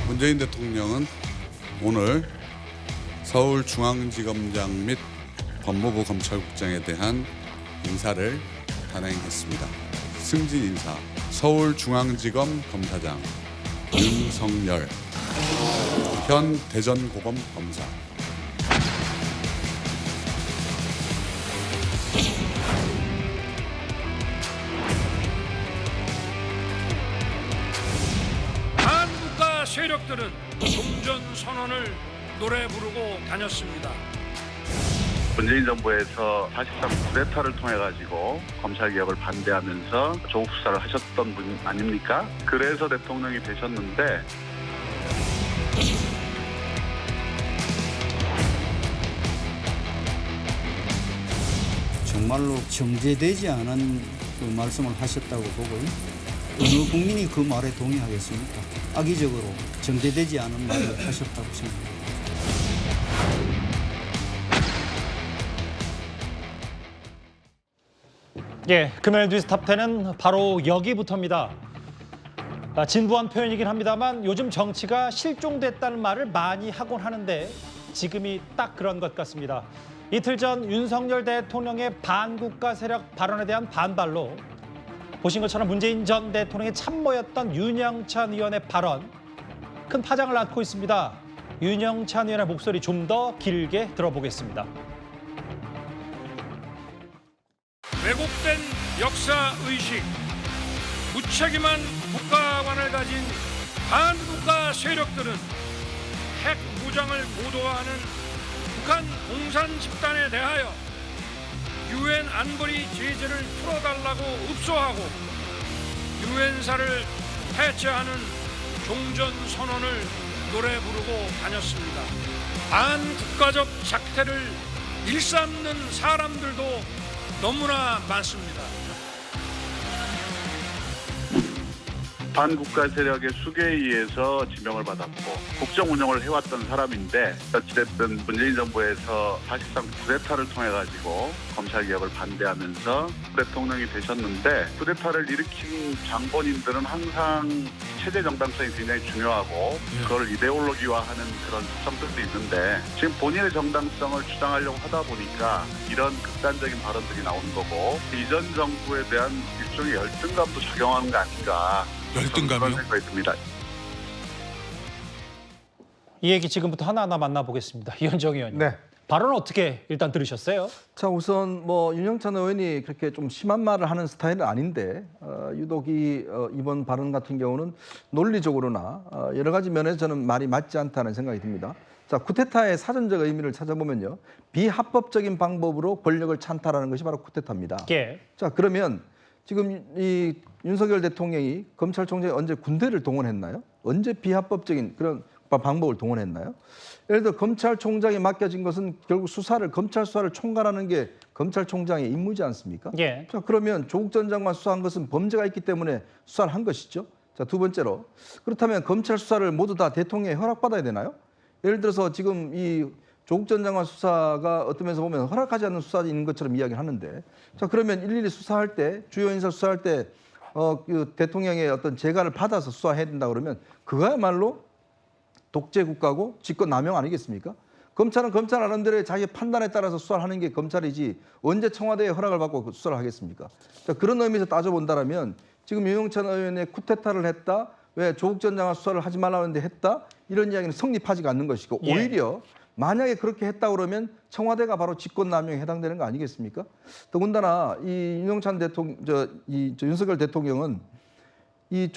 문재인 대통령은 오늘 서울중앙지검장 및 법무부 검찰국장에 대한 인사를 단행했습니다. 승진 인사, 서울중앙지검 검사장 윤석열, 현 대전고검 검사. 반국가 세력들은 종전 선언을 노래 부르고 다녔습니다. 문재인 정부에서 사실상 쿠데타를 통해 가지고 검찰 개혁을 반대하면서 조국 수사를 하셨던 분 아닙니까? 그래서 대통령이 되셨는데 정말로 정제되지 않은 그 말씀을 하셨다고 보고요. 어느 국민이 그 말에 동의하겠습니까? 악의적으로 정제되지 않은 말을 하셨다고 생각합니다. 예, 금요일 뉴스 탑10은 바로 여기부터입니다. 진부한 표현이긴 합니다만 요즘 정치가 실종됐다는 말을 많이 하곤 하는데 지금이 딱 그런 것 같습니다. 이틀 전 윤석열 대통령의 반국가 세력 발언에 대한 반발로 보신 것처럼 문재인 전 대통령의 참모였던 윤영찬 의원의 발언 큰 파장을 낳고 있습니다. 윤영찬 의원의 목소리 좀 더 길게 들어보겠습니다. 왜곡된 역사의식, 무책임한 국가관을 가진 반국가 세력들은 핵 무장을 고도화하는 북한 공산 집단에 대하여 유엔 안보리 제재를 풀어달라고 읍소하고 유엔사를 해체하는 종전선언을 노래 부르고 다녔습니다. 반국가적 작태를 일삼는 사람들도 너무나 많습니다. 반국가 세력의 수계에 의해서 지명을 받았고 국정 운영을 해왔던 사람인데 어찌됐든 문재인 정부에서 사실상 쿠데타를 통해 가지고 검찰 개혁을 반대하면서 대통령이 되셨는데 쿠데타를 일으킨 장본인들은 항상 체제 정당성이 굉장히 중요하고 그걸 이데올로기화하는 그런 특성들도 있는데 지금 본인의 정당성을 주장하려고 하다 보니까 이런 극단적인 발언들이 나오는 거고 이전 정부에 대한 일종의 열등감도 작용하는 거 아닌가. 열등감이요? 생각이 듭니다. 이 얘기 지금부터 하나하나 만나보겠습니다. 이현정 의원님. 네. 발언 어떻게 일단 들으셨어요? 자, 우선 윤영찬 의원이 그렇게 좀 심한 말을 하는 스타일은 아닌데 유독 이번 발언 같은 경우는 논리적으로나 여러 가지 면에서 저는 말이 맞지 않다는 생각이 듭니다. 자, 쿠데타의 사전적 의미를 찾아보면요. 비합법적인 방법으로 권력을 찬탈하는 것이 바로 쿠데타입니다. 예. 자, 그러면 지금 이 윤석열 대통령이 검찰총장이 언제 군대를 동원했나요? 언제 비합법적인 그런 방법을 동원했나요? 예를 들어 검찰총장이 맡겨진 것은 결국 검찰 수사를 총괄하는 게 검찰총장의 임무지 않습니까? 예. 자, 그러면 조국 전 장관 수사한 것은 범죄가 있기 때문에 수사를 한 것이죠. 자, 두 번째로 그렇다면 검찰 수사를 모두 다 대통령의 허락받아야 되나요? 예를 들어서 지금 이 조국 전 장관 수사가 어떤 면에서 보면 허락하지 않는 수사인 것처럼 이야기를 하는데, 자, 그러면 일일이 수사할 때, 주요 인사 수사할 때 그 대통령의 어떤 재가를 받아서 수사해야 된다 그러면 그거야말로 독재 국가고 직권 남용 아니겠습니까? 검찰은 검찰 나름대로의 자기 판단에 따라서 수사를 하는 게 검찰이지 언제 청와대의 허락을 받고 수사를 하겠습니까? 자, 그런 의미에서 따져본다면 지금 윤영찬 의원의 쿠데타를 했다, 왜 조국 전 장관 수사를 하지 말라는데 했다, 이런 이야기는 성립하지가 않는 것이고 예. 오히려 만약에 그렇게 했다 그러면 청와대가 바로 직권남용에 해당되는 거 아니겠습니까? 더군다나 이 윤영찬 대통령, 윤석열 대통령은 이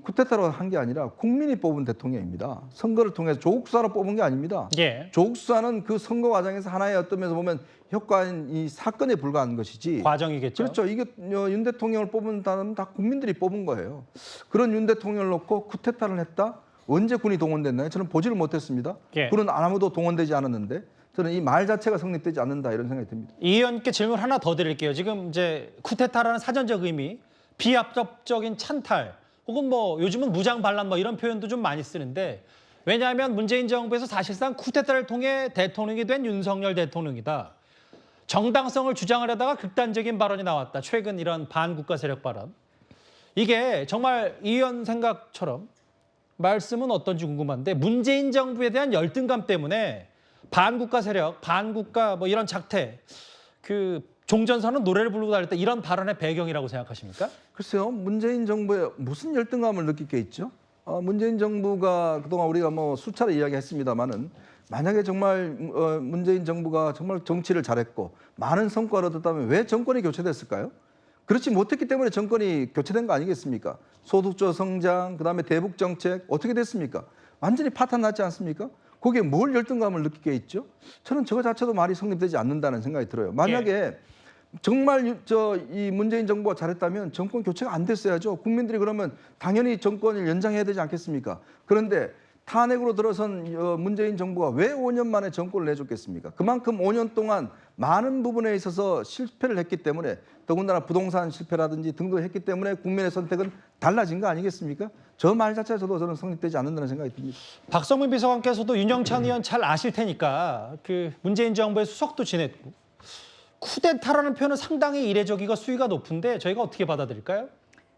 쿠데타로 한 게 아니라 국민이 뽑은 대통령입니다. 선거를 통해서 조국 수사로 뽑은 게 아닙니다. 예. 조국 수사는 그 선거 과정에서 하나의 어떤 면에서 보면 효과인 이 사건에 불과한 것이지. 과정이겠죠. 그렇죠. 이게 윤 대통령을 뽑은 사람은 다 국민들이 뽑은 거예요. 그런 윤 대통령을 놓고 쿠데타를 했다? 언제 군이 동원됐나요? 저는 보지를 못했습니다. 예. 군은 아무도 동원되지 않았는데 저는 이 말 자체가 성립되지 않는다 이런 생각이 듭니다. 이 의원께 질문 하나 더 드릴게요. 지금 이제 쿠데타라는 사전적 의미, 비합법적인 찬탈, 혹은 뭐 요즘은 무장 반란 뭐 이런 표현도 좀 많이 쓰는데, 왜냐하면 문재인 정부에서 사실상 쿠데타를 통해 대통령이 된 윤석열 대통령이다. 정당성을 주장하려다가 극단적인 발언이 나왔다. 최근 이런 반국가 세력 발언. 이게 정말 이 의원 생각처럼 말씀은 어떤지 궁금한데 문재인 정부에 대한 열등감 때문에 반국가 세력, 반국가 뭐 이런 작태, 그 종전선언 노래를 부르고 다녔다 이런 발언의 배경이라고 생각하십니까? 글쎄요, 문재인 정부에 무슨 열등감을 느낄 게 있죠? 문재인 정부가 그동안 우리가 뭐 수차례 이야기했습니다만은 만약에 정말 문재인 정부가 정말 정치를 잘했고 많은 성과를 얻었다면 왜 정권이 교체됐을까요? 그렇지 못했기 때문에 정권이 교체된 거 아니겠습니까? 소득주 성장, 그다음에 대북 정책 어떻게 됐습니까? 완전히 파탄 났지 않습니까? 거기에 뭘 열등감을 느끼게 있죠? 저는 저거 자체도 말이 성립되지 않는다는 생각이 들어요. 만약에 정말 이 문재인 정부가 잘했다면 정권 교체가 안 됐어야죠. 국민들이 그러면 당연히 정권을 연장해야 되지 않겠습니까? 그런데 탄핵으로 들어선 문재인 정부가 왜 5년 만에 정권을 내줬겠습니까? 그만큼 5년 동안 많은 부분에 있어서 실패를 했기 때문에 더군다나 부동산 실패라든지 등등 했기 때문에 국민의 선택은 달라진 거 아니겠습니까? 저 말 자체가 저는 성립되지 않는다는 생각이 듭니다. 박성민 비서관께서도 윤영찬 의원 잘 아실 테니까 그 문재인 정부의 수석도 지냈고 쿠데타라는 표현은 상당히 이례적이고 수위가 높은데 저희가 어떻게 받아들일까요?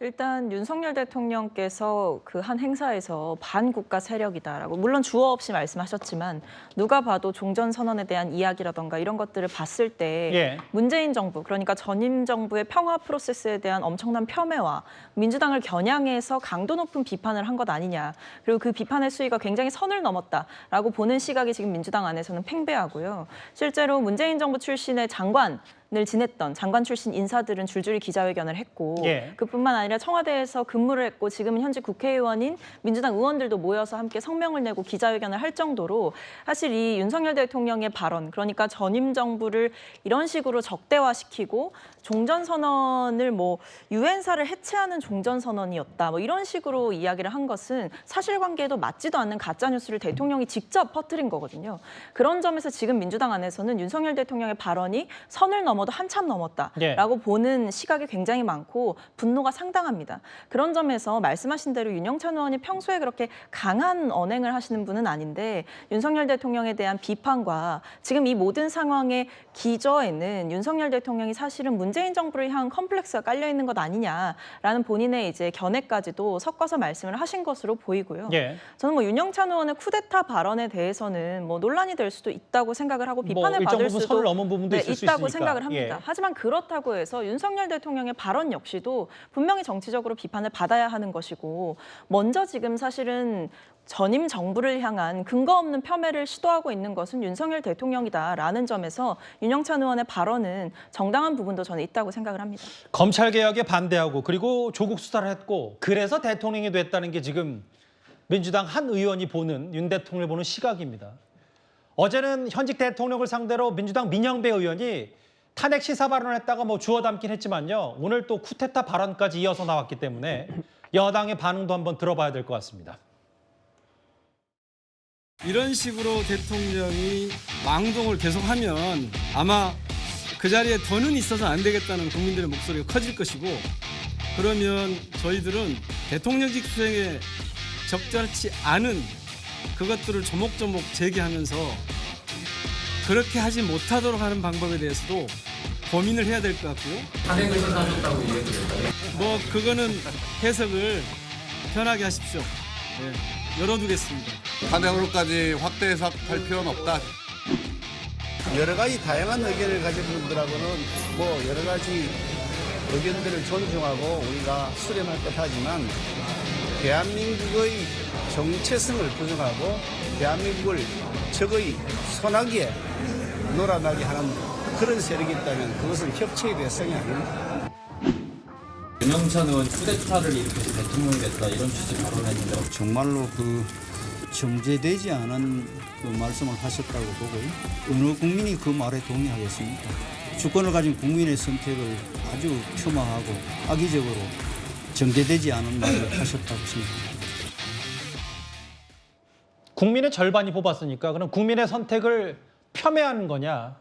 일단 윤석열 대통령께서 그 한 행사에서 반국가 세력이다라고 물론 주어 없이 말씀하셨지만 누가 봐도 종전선언에 대한 이야기라던가 이런 것들을 봤을 때 문재인 정부 그러니까 전임 정부의 평화 프로세스에 대한 엄청난 폄훼와 민주당을 겨냥해서 강도 높은 비판을 한 것 아니냐. 그리고 그 비판의 수위가 굉장히 선을 넘었다라고 보는 시각이 지금 민주당 안에서는 팽배하고요. 실제로 문재인 정부 출신의 장관을 지냈던 장관 출신 인사들은 줄줄이 기자회견을 했고 그뿐만 아니라 청와대에서 근무를 했고 지금은 현직 국회의원인 민주당 의원들도 모여서 함께 성명을 내고 기자회견을 할 정도로 사실 이 윤석열 대통령의 발언 그러니까 전임 정부를 이런 식으로 적대화시키고 종전선언을 뭐 유엔사를 해체하는 종전선언이었다 뭐 이런 식으로 이야기를 한 것은 사실관계에도 맞지도 않는 가짜뉴스를 대통령이 직접 퍼뜨린 거거든요. 그런 점에서 지금 민주당 안에서는 윤석열 대통령의 발언이 선을 넘어도 한참 넘었다라고 보는 시각이 굉장히 많고 분노가 상당합니다. 그런 점에서 말씀하신 대로 윤영찬 의원이 평소에 그렇게 강한 언행을 하시는 분은 아닌데 윤석열 대통령에 대한 비판과 지금 이 모든 상황의 기저에는 윤석열 대통령이 사실은 문재인 정부를 향한 컴플렉스가 깔려 있는 것 아니냐라는 본인의 이제 견해까지도 섞어서 말씀을 하신 것으로 보이고요. 저는 뭐 윤영찬 의원의 쿠데타 발언에 대해서는 뭐 논란이 될 수도 있다고 생각을 하고 비판을 뭐 받을 수도 선을 넘은 부분도 있을 수 있다고 있으니까. 생각을 합니다. 하지만 그렇다고 해서 윤석열 대통령의 발언 역시도 분명히 정치적으로 비판을 받아야 하는 것이고 먼저 지금 사실은 전임 정부를 향한 근거 없는 폄훼를 시도하고 있는 것은 윤석열 대통령이다라는 점에서 윤영찬 의원의 발언은 정당한 부분도 저는 있다고 생각을 합니다. 검찰개혁에 반대하고 그리고 조국 수사를 했고 그래서 대통령이 됐다는 게 지금 민주당 한 의원이 보는 윤 대통령을 보는 시각입니다. 어제는 현직 대통령을 상대로 민주당 민영배 의원이 탄핵 시사 발언을 했다가 뭐 주워 담긴 했지만요. 오늘 또 쿠데타 발언까지 이어서 나왔기 때문에 여당의 반응도 한번 들어봐야 될 것 같습니다. 이런 식으로 대통령이 망동을 계속하면 아마 그 자리에 더는 있어서 안 되겠다는 국민들의 목소리가 커질 것이고 그러면 저희들은 대통령직 수행에 적절치 않은 그것들을 조목조목 제기하면서 그렇게 하지 못하도록 하는 방법에 대해서도 고민을 해야 될 것 같고요. 탄핵을 시사하셨다고 얘기했어요. 뭐 그거는 해석을 편하게 하십시오. 네, 열어두겠습니다. 탄핵으로까지 확대 해석할 필요는 없다. 여러 가지 다양한 의견을 가진 분들하고는 뭐 여러 가지 의견들을 존중하고 우리가 수렴할 것하지만 대한민국의 정체성을 부정하고 대한민국을 적의 소나기에 놀아나게 하는 그런 세력이 있다면 그것은 협치의 대상이 아닙니다. 윤영찬 의원 쿠데타를 일으켜서 대통령이 됐다 이런 취지 발언했는데 정말로 그 정제되지 않은 그 말씀을 하셨다고 보고요. 어느 국민이 그 말에 동의하겠습니까? 주권을 가진 국민의 선택을 아주 폄하하고 악의적으로 정제되지 않은 말을 하셨다고 생각합니다. 국민의 절반이 뽑았으니까 그럼 국민의 선택을 폄훼하는 거냐?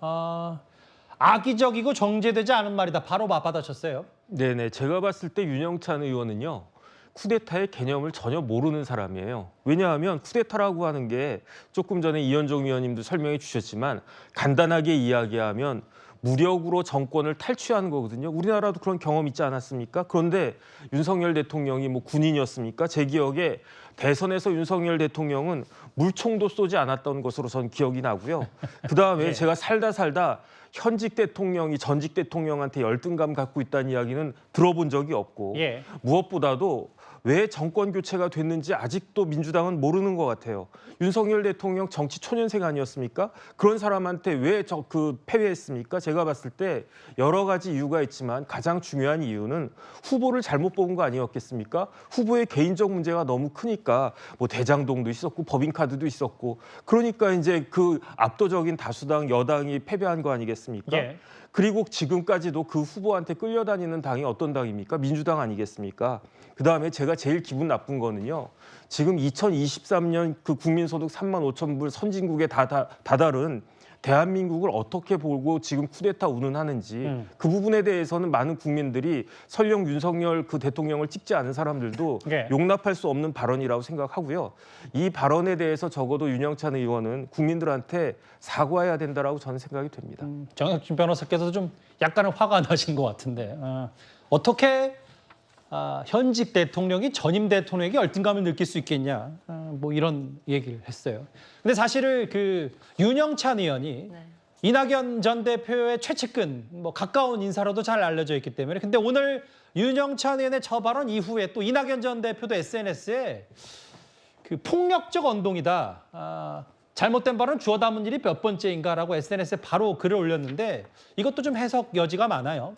악의적이고 정제되지 않은 말이다. 바로 맞받아쳤어요. 네네. 제가 봤을 때 윤영찬 의원은요. 쿠데타의 개념을 전혀 모르는 사람이에요. 왜냐하면 쿠데타라고 하는 게 조금 전에 이현종 위원님도 설명해 주셨지만 간단하게 이야기하면 무력으로 정권을 탈취하는 거거든요. 우리나라도 그런 경험 있지 않았습니까? 그런데 윤석열 대통령이 뭐 군인이었습니까? 제 기억에 대선에서 윤석열 대통령은 물총도 쏘지 않았던 것으로 전 기억이 나고요. 그다음에 예. 제가 살다 현직 대통령이 전직 대통령한테 열등감 갖고 있다는 이야기는 들어본 적이 없고 예. 무엇보다도 왜 정권 교체가 됐는지 아직도 민주당은 모르는 것 같아요. 윤석열 대통령 정치 초년생 아니었습니까? 그런 사람한테 왜 패배했습니까? 제가 봤을 때 여러 가지 이유가 있지만 가장 중요한 이유는 후보를 잘못 뽑은 거 아니었겠습니까? 후보의 개인적 문제가 너무 크니까 뭐 대장동도 있었고 법인카드도 있었고 그러니까 이제 그 압도적인 다수당 여당이 패배한 거 아니겠습니까? 예. 그리고 지금까지도 그 후보한테 끌려다니는 당이 어떤 당입니까? 민주당 아니겠습니까? 그다음에 제가 제일 기분 나쁜 거는요. 지금 2023년 그 국민소득 35,000불 선진국에 다다른 대한민국을 어떻게 보고 지금 쿠데타 운운하는지 그 부분에 대해서는 많은 국민들이 설령 윤석열 그 대통령을 찍지 않은 사람들도 네. 용납할 수 없는 발언이라고 생각하고요. 이 발언에 대해서 적어도 윤영찬 의원은 국민들한테 사과해야 된다라고 저는 생각이 됩니다. 정혁진 변호사께서도 좀 약간은 화가 나신 것 같은데 어떻게 현직 대통령이 전임 대통령에게 열등감을 느낄 수 있겠냐 뭐 이런 얘기를 했어요. 근데 사실은 그 윤영찬 의원이 이낙연 전 대표의 최측근 뭐 가까운 인사로도 잘 알려져 있기 때문에 근데 오늘 윤영찬 의원의 저 발언 이후에 또 이낙연 전 대표도 SNS에 그 폭력적 언동이다. 잘못된 발언 주워 담은 일이 몇 번째인가라고 SNS에 바로 글을 올렸는데 이것도 좀 해석 여지가 많아요.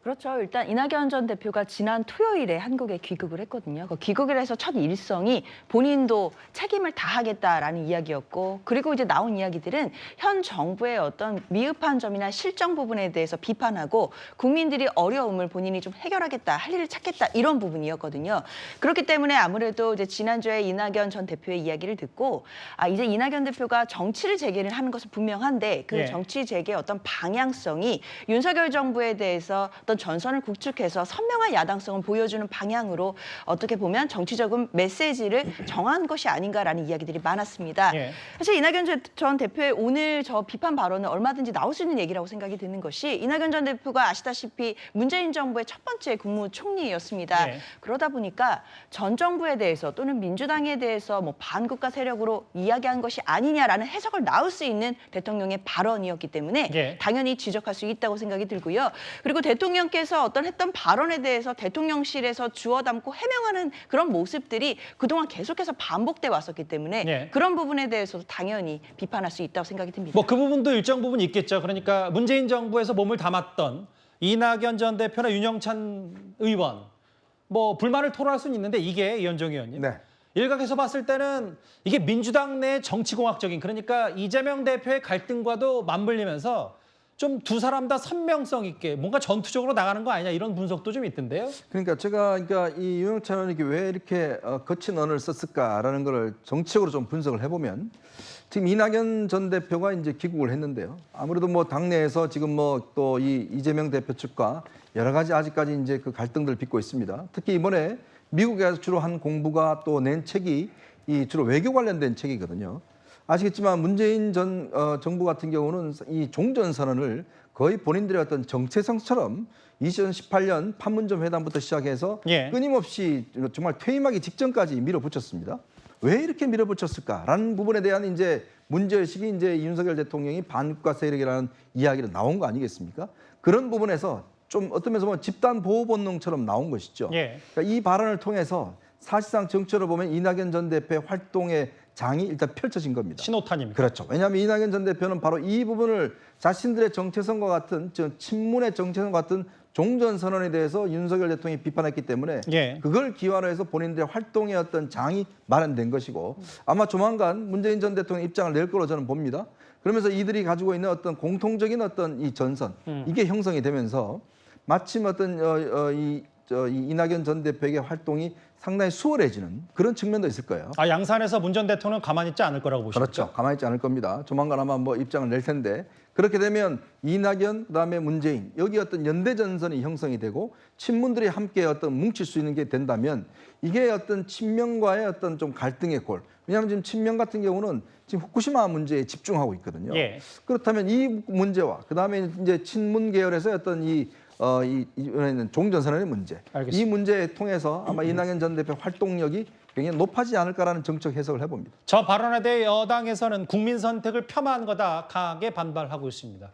그렇죠. 일단 이낙연 전 대표가 지난 토요일에 한국에 귀국을 했거든요. 그 귀국을 해서 첫 일성이 본인도 책임을 다하겠다라는 이야기였고 그리고 이제 나온 이야기들은 현 정부의 어떤 미흡한 점이나 실정 부분에 대해서 비판하고 국민들이 어려움을 본인이 좀 해결하겠다, 할 일을 찾겠다 이런 부분이었거든요. 그렇기 때문에 아무래도 이제 지난주에 이낙연 전 대표의 이야기를 듣고 이제 이낙연 대표가 정치를 재개를 하는 것은 분명한데 그 정치 재개의 어떤 방향성이 윤석열 정부에 대해서 어떤 전선을 구축해서 선명한 야당성을 보여주는 방향으로 어떻게 보면 정치적인 메시지를 정한 것이 아닌가라는 이야기들이 많았습니다. 사실 이낙연 전 대표의 오늘 저 비판 발언은 얼마든지 나올 수 있는 얘기라고 생각이 드는 것이 이낙연 전 대표가 아시다시피 문재인 정부의 첫 번째 국무총리였습니다. 그러다 보니까 전 정부에 대해서 또는 민주당에 대해서 뭐 반국가 세력으로 이야기한 것이 아니냐라는 해석을 나올 수 있는 대통령의 발언이었기 때문에 당연히 지적할 수 있다고 생각이 들고요. 그리고 대통령께서 어떤 했던 발언에 대해서 대통령실에서 주워 담고 해명하는 그런 모습들이 그동안 계속해서 반복돼 왔었기 때문에 그런 부분에 대해서도 당연히 비판할 수 있다고 생각이 듭니다. 뭐 그 부분도 일정 부분 있겠죠. 그러니까 문재인 정부에서 몸을 담았던 이낙연 전 대표나 윤영찬 의원 뭐 불만을 토로할 수는 있는데 이게 이현정 의원님. 일각에서 봤을 때는 이게 민주당 내 정치공학적인 그러니까 이재명 대표의 갈등과도 맞물리면서 좀 두 사람 다 선명성 있게 뭔가 전투적으로 나가는 거 아니냐 이런 분석도 좀 있던데요. 그러니까 제가 이 윤영찬 의원이 왜 이렇게 거친 언어를 썼을까라는 걸 정치적으로 좀 분석을 해보면 지금 이낙연 전 대표가 이제 귀국을 했는데요. 아무래도 뭐 당내에서 지금 뭐 또 이 이재명 대표 측과 여러 가지 아직까지 이제 그 갈등들을 빚고 있습니다. 특히 이번에 미국에서 주로 한 공부가 또 낸 책이 이 주로 외교 관련된 책이거든요. 아시겠지만 문재인 전 정부 같은 경우는 이 종전선언을 거의 본인들의 어떤 정체성처럼 2018년 판문점 회담부터 시작해서 끊임없이 정말 퇴임하기 직전까지 밀어붙였습니다. 왜 이렇게 밀어붙였을까라는 부분에 대한 이제 문제의식이 이제 윤석열 대통령이 반국가 세력이라는 이야기로 나온 거 아니겠습니까? 그런 부분에서 좀 어떤 면에서 보면 집단 보호 본능처럼 나온 것이죠. 그러니까 이 발언을 통해서 사실상 정치로 보면 이낙연 전 대표의 활동의 장이 일단 펼쳐진 겁니다. 신호탄입니다. 그렇죠. 왜냐하면 이낙연 전 대표는 바로 이 부분을 자신들의 정체성과 같은 친문의 정체성과 같은 종전선언에 대해서 윤석열 대통령이 비판했기 때문에 그걸 기화로 해서 본인들의 활동의 어떤 장이 마련된 것이고 아마 조만간 문재인 전 대통령 입장을 낼 거로 저는 봅니다. 그러면서 이들이 가지고 있는 어떤 공통적인 어떤 이 전선 이게 형성이 되면서 마침 어떤 이 이낙연 전 대표에게 활동이 상당히 수월해지는 그런 측면도 있을 거예요. 양산에서 문 전 대통령 가만히 있지 않을 거라고 보십니까? 그렇죠. 가만히 있지 않을 겁니다. 조만간 아마 뭐 입장을 낼 텐데 그렇게 되면 이낙연 그다음에 문재인 여기 어떤 연대 전선이 형성이 되고 친문들이 함께 어떤 뭉칠 수 있는 게 된다면 이게 어떤 친명과의 어떤 좀 갈등의 골. 왜냐하면 지금 친명 같은 경우는 지금 후쿠시마 문제에 집중하고 있거든요. 예. 그렇다면 이 문제와 그다음에 이제 친문 계열에서 어떤 이번에는 종전선언의 문제. 알겠습니다. 이 문제에 통해서 아마 이낙연 전 대표 활동력이 굉장히 높아지지 않을까라는 정책 해석을 해봅니다. 저 발언에 대해 여당에서는 국민 선택을 폄하한 거다 강하게 반발하고 있습니다.